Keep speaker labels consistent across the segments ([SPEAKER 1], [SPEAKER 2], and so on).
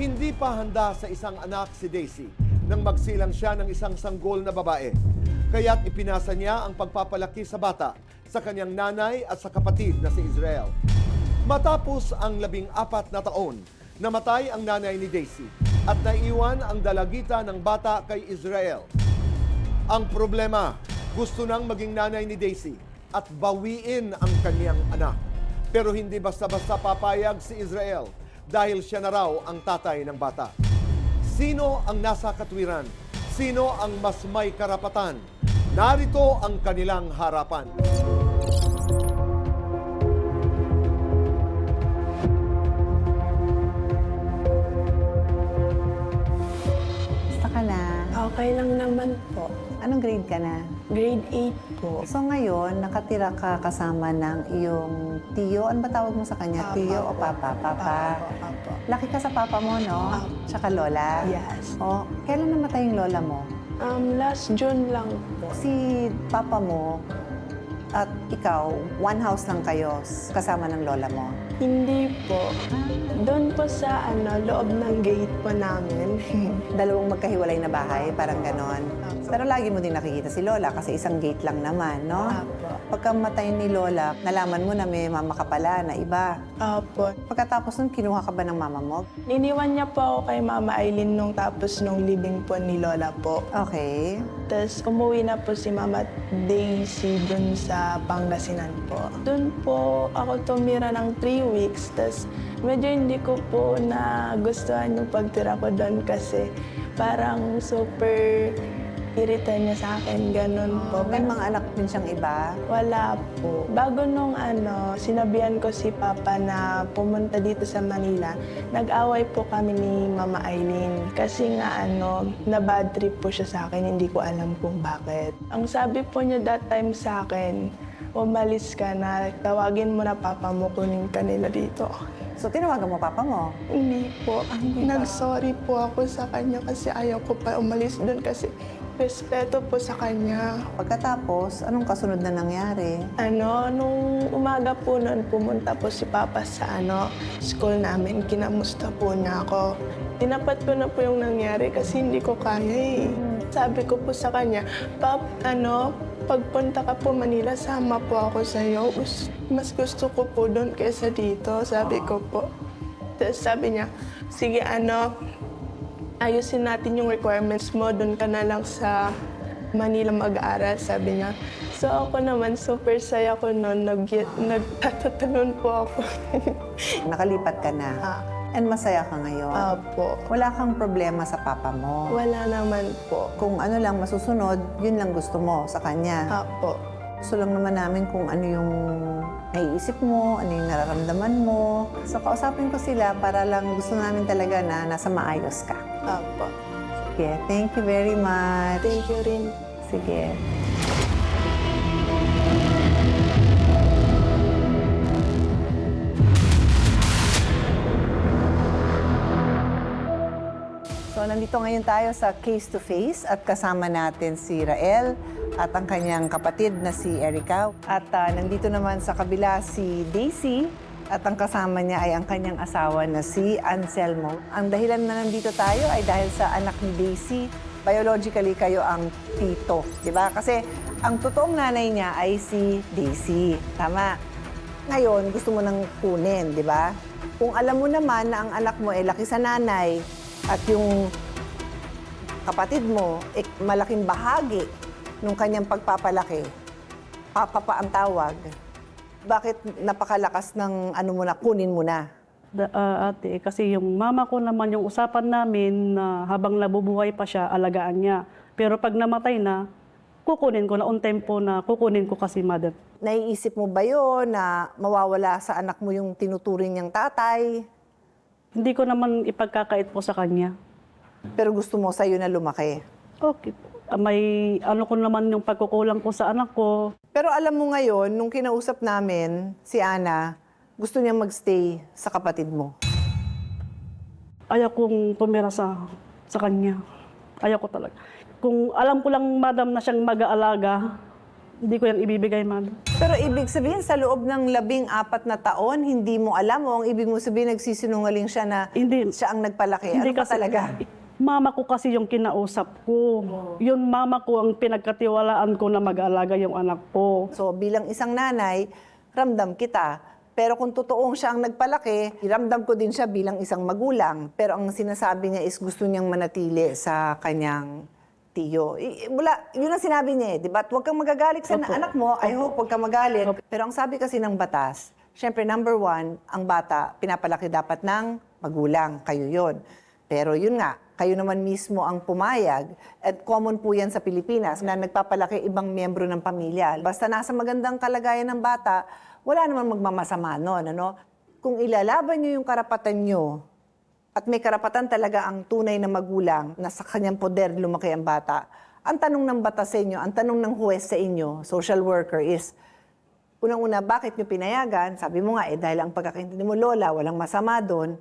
[SPEAKER 1] Hindi pa handa sa isang anak si Daisy nang magsilang siya ng isang sanggol na babae. Kaya't ipinasa niya ang pagpapalaki sa bata sa kanyang nanay at sa kapatid na si Israel. Matapos ang 14 na taon, namatay ang nanay ni Daisy at naiwan ang dalagita ng bata kay Israel. Ang problema, gusto nang maging nanay ni Daisy at bawiin ang kanyang anak. Pero hindi basta-basta papayag si Israel dahil siya na raw ang tatay ng bata. Sino ang nasa katwiran? Sino ang mas may karapatan? Narito ang kanilang harapan.
[SPEAKER 2] Basta ka na.
[SPEAKER 3] Okay lang naman po.
[SPEAKER 2] Anong grade ka na?
[SPEAKER 3] Grade 8 po.
[SPEAKER 2] So ngayon, nakatira ka kasama ng iyong tiyo. Ano ba tawag mo sa kanya?
[SPEAKER 3] Papa
[SPEAKER 2] Tiyo o
[SPEAKER 3] po.
[SPEAKER 2] papa? Papa.
[SPEAKER 3] Apo.
[SPEAKER 2] Laki ka sa papa mo, no?
[SPEAKER 3] Apo.
[SPEAKER 2] Tsaka lola?
[SPEAKER 3] Yes.
[SPEAKER 2] O, kailan namatay yung lola mo?
[SPEAKER 3] Last June lang po.
[SPEAKER 2] Si papa mo at ikaw, one house lang kayo kasama ng lola mo?
[SPEAKER 3] Hindi po. Doon po sa loob ng gate po namin.
[SPEAKER 2] Dalawang magkahiwalay na bahay, parang ganon. Pero lagi mo din nakikita si lola kasi isang gate lang naman, no?
[SPEAKER 3] Apo.
[SPEAKER 2] Pagkamatay ni lola, nalaman mo na may mama ka pala na iba.
[SPEAKER 3] Apo.
[SPEAKER 2] Pagkatapos nun, kinuha ka ba ng mama mo?
[SPEAKER 3] Niniwan niya po ako kay Mama Aileen nung tapos nung living po ni Lola po.
[SPEAKER 2] Okay.
[SPEAKER 3] Tapos umuwi na po si Mama Daisy dun sa Pangasinan po. Dun po ako tumira ng 3 weeks. Tapos medyo hindi ko po nagustuhan yung pagtira ko dun kasi parang super irita niya sa akin, ganun po.
[SPEAKER 2] May mga anak din siyang iba.
[SPEAKER 3] Wala po. Bago nung sinabihan ko si Papa na pumunta dito sa Manila, nag-away po kami ni Mama Aileen. Kasi nga na bad trip po siya sa akin, hindi ko alam kung bakit. Ang sabi po niya that time sa akin, umalis ka na, tawagin mo na Papa mo, kunin ka nila dito.
[SPEAKER 2] So, tinawagan mo papa mo?
[SPEAKER 3] Hindi po.
[SPEAKER 2] Hindi ba?
[SPEAKER 3] Nag-sorry po ako sa kanya kasi ayaw ko pa umalis doon kasi respeto po sa kanya.
[SPEAKER 2] Pagkatapos, anong kasunod na nangyari?
[SPEAKER 3] Nung umaga po noon, pumunta po si Papa sa school namin. Kinamusta po niya ako. Tinapat ko na po yung nangyari kasi hindi ko kaya eh. Sabi ko po sa kanya, Pap, pagpunta ka po Manila, sama po ako sa iyo. Mas gusto ko po doon kaysa dito, sabi ko po. Tapos sabi niya, sige ayusin natin yung requirements mo, doon ka na lang sa Manila mag-aaral, sabi niya. So ako naman, super saya ko noon, nagtatatalon po ako.
[SPEAKER 2] Nakalipat ka na. And masaya ka ngayon.
[SPEAKER 3] Apo.
[SPEAKER 2] Wala kang problema sa papa mo.
[SPEAKER 3] Wala naman po.
[SPEAKER 2] Kung ano lang masusunod, yun lang gusto mo sa kanya.
[SPEAKER 3] Apo.
[SPEAKER 2] Gusto lang naman namin kung ano yung naiisip mo, ano yung nararamdaman mo. So, kausapin ko sila para lang gusto namin talaga na nasa maayos ka.
[SPEAKER 3] Apo.
[SPEAKER 2] Sige, thank you very much.
[SPEAKER 3] Thank you rin.
[SPEAKER 2] Sige. So, nandito ngayon tayo sa Case to Face at kasama natin si Rael at ang kanyang kapatid na si Erica. At nandito naman sa kabila si Daisy at ang kasama niya ay ang kanyang asawa na si Anselmo. Ang dahilan na nandito tayo ay dahil sa anak ni Daisy. Biologically, kayo ang tito, di ba? Kasi ang totoong nanay niya ay si Daisy. Tama. Ngayon, gusto mo nang kunin, di ba? Kung alam mo naman na ang anak mo ay laki sa nanay, at yung kapatid mo, malaking bahagi ng kanyang pagpapalaki, papa pa ang tawag, bakit napakalakas ng mo na, kunin mo na?
[SPEAKER 4] Ate, kasi yung mama ko naman, yung usapan namin na habang nabubuhay pa siya, alagaan niya. Pero pag namatay na, kukunin ko na, on tempo na kukunin ko kasi mother.
[SPEAKER 2] Naiisip mo ba yun na mawawala sa anak mo yung tinuturing niyang tatay?
[SPEAKER 4] Hindi ko naman ipagkakait po sa kanya.
[SPEAKER 2] Pero gusto mo sa'yo na lumaki?
[SPEAKER 4] Okay. May ko naman yung pagkukulang ko sa anak ko.
[SPEAKER 2] Pero alam mo ngayon, nung kinausap namin si Ana, gusto niya magstay sa kapatid mo.
[SPEAKER 4] Ayaw kong tumira sa kanya. Ayaw ko talaga. Kung alam ko lang, madam, na siyang mag-aalaga, Hindi ko yan ibibigay, ma'am.
[SPEAKER 2] Pero ibig sabihin, sa loob ng 14 na taon, hindi mo alam o ang ibig mo sabihin, nagsisinungaling siya na
[SPEAKER 4] Hindi.
[SPEAKER 2] siya ang nagpalaki.
[SPEAKER 4] Hindi
[SPEAKER 2] Ano pa talaga?
[SPEAKER 4] Mama ko kasi yung kinausap ko. Yun mama ko ang pinagkatiwalaan ko na mag-alaga yung anak ko.
[SPEAKER 2] So bilang isang nanay, ramdam kita. Pero kung totoong siya ang nagpalaki, ramdam ko din siya bilang isang magulang. Pero ang sinasabi niya is gusto niyang manatili sa kanyang tiyo. Yun ang sinabi niya, di ba? At huwag kang magagalit sa anak mo. I hope huwag kang magalit. Pero ang sabi kasi ng batas, syempre number 1, ang bata, pinapalaki dapat ng magulang. Kayo yon. Pero yun nga, kayo naman mismo ang pumayag, at common po yan sa Pilipinas, na nagpapalaki ibang miyembro ng pamilya. Basta nasa magandang kalagayan ng bata, wala namang magmamasama nun, ano? Kung ilalaban nyo yung karapatan nyo, at may karapatan talaga ang tunay na magulang na sa kanyang poder lumaki ang bata, ang tanong ng batas sa inyo, ang tanong ng huwes sa inyo, social worker, is, unang-una, bakit nyo pinayagan? Sabi mo nga, dahil ang pagkakaintindi mo, Lola, walang masama doon.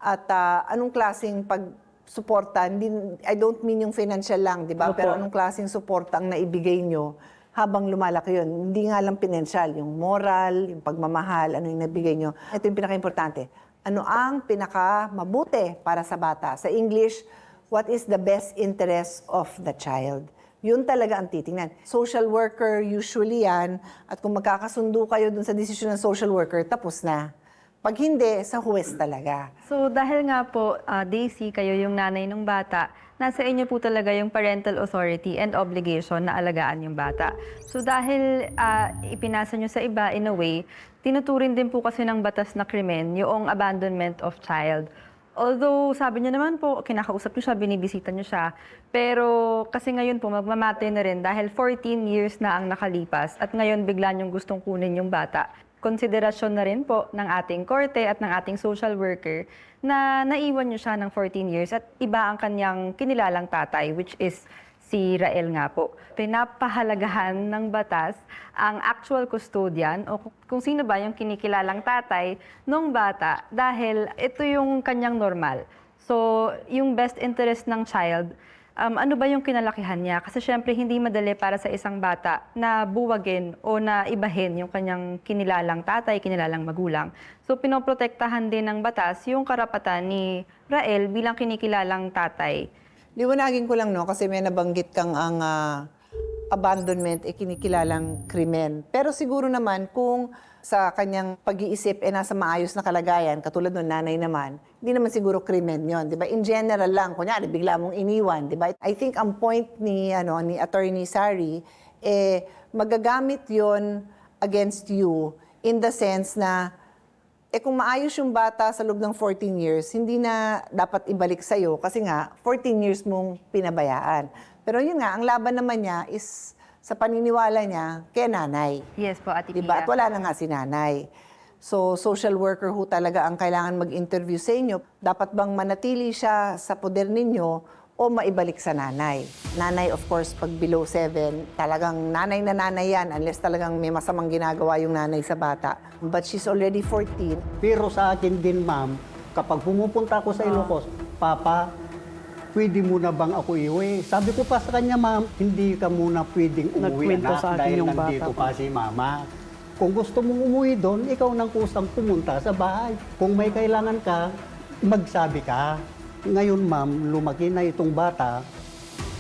[SPEAKER 2] At anong klaseng pag-suporta, I don't mean yung financial lang, di ba?
[SPEAKER 4] Opo.
[SPEAKER 2] Pero anong klaseng suporta ang naibigay nyo habang lumalaki yun? Hindi nga lang financial, yung moral, yung pagmamahal, ano yung nabigay nyo. Ito yung pinaka-importante. Ano ang pinaka-mabuti para sa bata? Sa English, what is the best interest of the child? Yun talaga ang titingnan. Social worker, usually yan. At kung magkakasundo kayo dun sa desisyon ng social worker, tapos na. Pag hindi, sa huwes talaga.
[SPEAKER 5] So dahil nga po, Daisy, kayo yung nanay ng bata, nasa inyo po talaga yung parental authority and obligation na alagaan yung bata. So dahil ipinasa nyo sa iba, in a way, tinuturin din po kasi ng batas na krimen yung abandonment of child. Although sabi niya naman po, kinakausap niyo siya, binibisita niyo siya, pero kasi ngayon po magmamate na rin dahil 14 years na ang nakalipas at ngayon bigla niyong gustong kunin yung bata. Konsiderasyon na rin po ng ating korte at ng ating social worker na naiwan niyo siya ng 14 years at iba ang kanyang kinilalang tatay, which is si Rael nga po. Pinapahalagahan ng batas ang actual custodian o kung sino ba yung kinikilalang tatay nung bata dahil ito yung kanyang normal. So, yung best interest ng child, ano ba yung kinalakihan niya? Kasi syempre hindi madali para sa isang bata na buwagin o na ibahin yung kanyang kinilalang tatay, kinilalang magulang. So pinoprotektahan din ng batas yung karapatan ni Rael bilang kinikilalang tatay.
[SPEAKER 2] Liwanagin ko lang, no, kasi may nabanggit kang ang abandonment kinikilalang krimen. Pero siguro naman kung sa kanyang pag-iisip nasa maayos na kalagayan, katulad ng nanay naman, hindi naman siguro krimen yon, di ba? In general lang, kunyari, bigla mong iniwan, di ba? I think ang point ni Attorney Sari, magagamit yon against you in the sense na kung maayos yung bata sa loob ng 14 years, hindi na dapat ibalik sa'yo kasi nga 14 years mong pinabayaan. Pero yun nga, ang laban naman niya is sa paniniwala niya kay nanay.
[SPEAKER 5] Yes po, Ate
[SPEAKER 2] Diba? At
[SPEAKER 5] Pia.
[SPEAKER 2] wala na nga si nanay. So, social worker ho talaga ang kailangan mag-interview sa inyo. Dapat bang manatili siya sa poder ninyo o maibalik sa nanay? Nanay, of course, pag below 7, talagang nanay na nanay yan unless talagang may masamang ginagawa yung nanay sa bata. But she's already 14.
[SPEAKER 6] Pero sa akin din, ma'am, kapag pumupunta ako sa Ilocos, Papa, pwede mo na bang ako iuwi? Sabi ko pa sa kanya, ma'am, hindi ka muna pwedeng umuwi,
[SPEAKER 4] Nagkwento
[SPEAKER 6] anak,
[SPEAKER 4] sa akin
[SPEAKER 6] dahil
[SPEAKER 4] yung
[SPEAKER 6] nandito
[SPEAKER 4] bata
[SPEAKER 6] pa si mama. Kung gusto mong umuwi doon, ikaw nang kusang pumunta sa bahay. Kung may kailangan ka, magsabi ka. Ngayon, ma'am, lumaki na itong bata,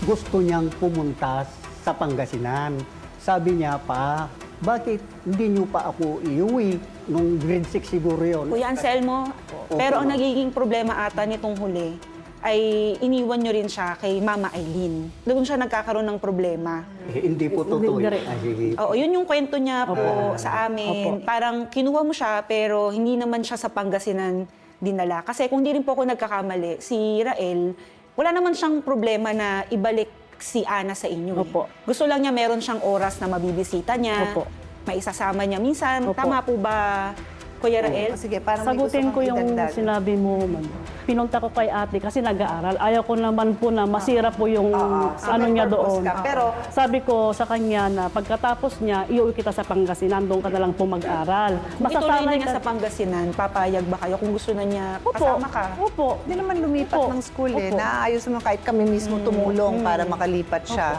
[SPEAKER 6] gusto niyang pumunta sa Pangasinan. Sabi niya pa, bakit hindi niyo pa ako iuwi? Nung grade 6 siguro yun.
[SPEAKER 7] Kuya Anselmo, pero ang nagiging problema ata nitong huli ay iniwan nyo rin siya kay Mama Eileen. Doon siya nagkakaroon ng problema.
[SPEAKER 6] Hindi po totoo.
[SPEAKER 4] Hindi rin.
[SPEAKER 6] Ay, sige.
[SPEAKER 7] Oo, yun yung kwento niya po sa amin. Parang kinuha mo siya pero hindi naman siya sa Pangasinan dinala. Kasi kung hindi rin po ako nagkakamali, si Rael, wala naman siyang problema na ibalik si Ana sa inyo.
[SPEAKER 4] Opo.
[SPEAKER 7] Gusto lang niya meron siyang oras na mabibisita niya,
[SPEAKER 4] Opo.
[SPEAKER 7] maisasama niya. Minsan,
[SPEAKER 4] Opo.
[SPEAKER 7] tama po ba, Kuya Rael?
[SPEAKER 2] Sige, parang may
[SPEAKER 4] Sagutin
[SPEAKER 2] gusto
[SPEAKER 4] ko
[SPEAKER 2] kang
[SPEAKER 4] yung
[SPEAKER 2] idagdag.
[SPEAKER 4] sinabi mo, ma'am. Pinunta ko kay ate kasi nag-aaral. Ayaw ko naman po na masira po yung
[SPEAKER 2] So
[SPEAKER 4] ano
[SPEAKER 2] may
[SPEAKER 4] niya
[SPEAKER 2] purpose
[SPEAKER 4] doon.
[SPEAKER 2] ka. Pero
[SPEAKER 4] Sabi ko sa kanya na pagkatapos niya, iuwi kita sa Pangasinan, doon ka na lang po mag-aral.
[SPEAKER 7] Kung ituloy na
[SPEAKER 4] Masasanay
[SPEAKER 7] niya
[SPEAKER 4] ka.
[SPEAKER 7] sa Pangasinan, papayag ba kayo kung gusto na niya kasama ka?
[SPEAKER 4] Opo.
[SPEAKER 2] hindi naman lumipat
[SPEAKER 4] Opo.
[SPEAKER 2] ng school eh.
[SPEAKER 4] Opo.
[SPEAKER 2] Naayos naman kahit kami mismo tumulong para makalipat siya.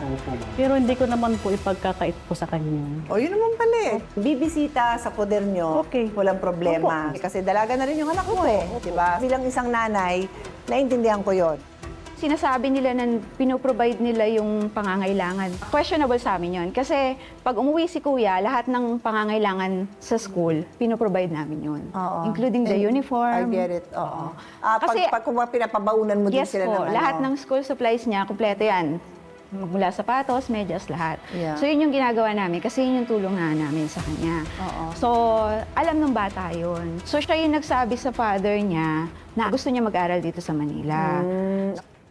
[SPEAKER 4] Pero hindi ko naman po ipagkakait po sa kanya.
[SPEAKER 2] O yun naman pala eh. Bibisita sa poder nyo,
[SPEAKER 4] Okay.
[SPEAKER 2] walang problema. Kasi dalaga na rin yung anak mo eh. Diba? Bilang isang nanay, naiintindihan ko yon.
[SPEAKER 8] Sinasabi nila na pinoprovide nila yung pangangailangan. Questionable sa amin yun. Kasi pag umuwi si kuya, lahat ng pangangailangan sa school, pinoprovide namin yun.
[SPEAKER 2] Oo.
[SPEAKER 8] Including the
[SPEAKER 2] And
[SPEAKER 8] uniform.
[SPEAKER 2] I get it, oo.
[SPEAKER 8] Kasi-
[SPEAKER 2] Pag kung pinapabaunan mo din
[SPEAKER 8] Yes
[SPEAKER 2] sila
[SPEAKER 8] po,
[SPEAKER 2] ng
[SPEAKER 8] lahat
[SPEAKER 2] ano.
[SPEAKER 8] ng school supplies niya, kumpleto yan. Mula sapatos, medyas, lahat.
[SPEAKER 2] Yeah.
[SPEAKER 8] So yun yung ginagawa namin kasi yun yung tulong nga namin sa kanya.
[SPEAKER 2] Oo.
[SPEAKER 8] So, alam ng bata yun. So siya yung nagsabi sa father niya na gusto niya mag-aral dito sa Manila.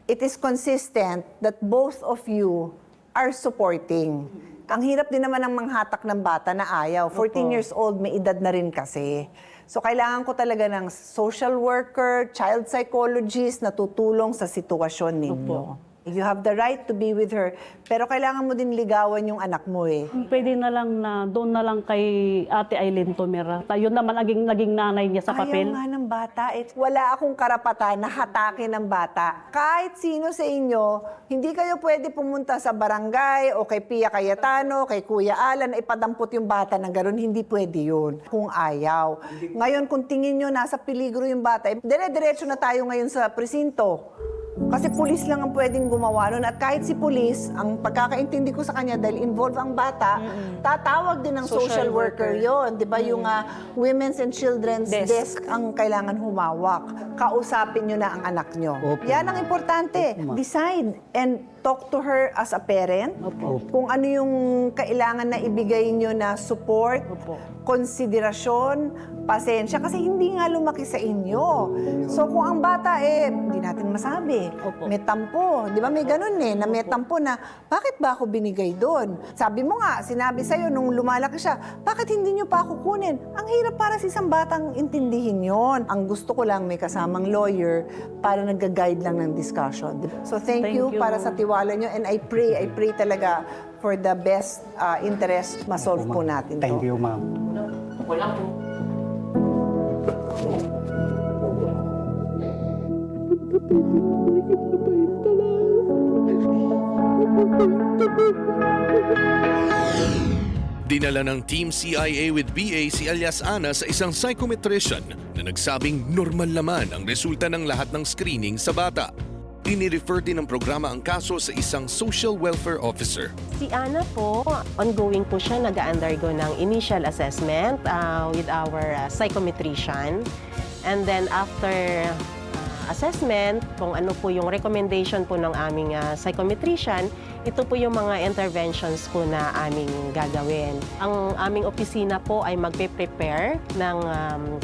[SPEAKER 2] It is consistent that both of you are supporting. Ang hirap din naman ng manghatak ng bata na ayaw. 14 years old, may edad na rin kasi. So, kailangan ko talaga ng social worker, child psychologist na tutulong sa sitwasyon ninyo. You have the right to be with her, pero kailangan mo din ligawan yung anak mo eh.
[SPEAKER 4] Pwede na lang na doon na lang kay Ate Aileen tumira. Yun naman naging nanay niya sa papel.
[SPEAKER 2] Ayaw nga ng bata. Wala akong karapatan na hatakin ng bata. Kahit sino sa inyo, hindi kayo pwede pumunta sa barangay o kay Pia Cayetano, kay Kuya Alan, na ipadampot yung bata ng gano'n. Hindi pwede yun kung ayaw. Ngayon, kung tingin nyo nasa peligro yung bata, dire-diretso na tayo ngayon sa presinto. Kasi pulis lang ang pwedeng gumawa nun. At kahit si pulis, ang pagkakaintindi ko sa kanya, dahil involved ang bata, tatawag din ng social worker yon, di ba? Yung Women's and Children's Desk ang kailangan humawak. Kausapin nyo na ang anak nyo.
[SPEAKER 6] Opo.
[SPEAKER 2] Yan ang importante. Decide and talk to her as a parent. Kung ano yung kailangan na ibigay nyo na support, konsiderasyon, pasensya, kasi hindi nga lumaki sa inyo. So kung ang bata hindi natin masabi. May tampo. Di ba may ganun na may tampo na, bakit ba ako binigay doon? Sabi mo nga, sinabi sa'yo nung lumalaki siya, bakit hindi nyo pa ako kunin? Ang hirap para sa isang batang intindihin yon. Ang gusto ko lang may kasamang lawyer para nag-guide lang ng discussion. So thank you para sa tiwala nyo, and I pray talaga for the best interest, masolve po natin to.
[SPEAKER 6] Thank you, ma'am.
[SPEAKER 9] Dinala ng Team CIA with BA si alias Ana sa isang psychometrician na nagsabing normal naman ang resulta ng lahat ng screening sa bata. Inirefer din ng programa ang kaso sa isang social welfare officer.
[SPEAKER 10] Si Ana po, ongoing po siya, nag-undergo ng initial assessment with our psychometrician. And then after assessment, kung ano po yung recommendation po ng aming psychometrician, ito po yung mga interventions po na aming gagawin. Ang aming opisina po ay magpe-prepare ng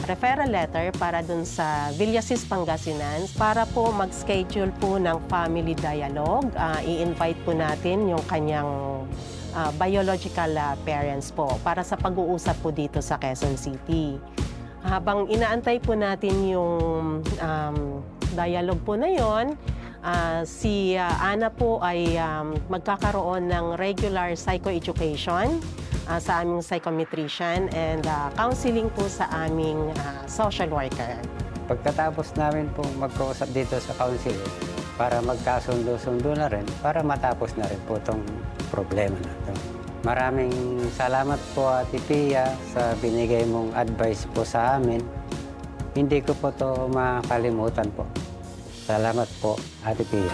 [SPEAKER 10] referral letter para dun sa Villasis, Pangasinan para po mag-schedule po ng family dialogue. I-invite po natin yung kanyang biological parents po para sa pag-uusap po dito sa Quezon City. Habang inaantay po natin yung dialogue po na yon, si Ana po ay magkakaroon ng regular psychoeducation sa aming psychometrician and counseling po sa aming social worker.
[SPEAKER 11] Pagkatapos namin po magkausap dito sa counseling para magkasundo-sundo na rin, para matapos na rin po itong problema na ito. Maraming salamat po, Ate Pia, sa binigay mong advice po sa amin. Hindi ko po ito makalimutan po. Salamat po, Ate Pia.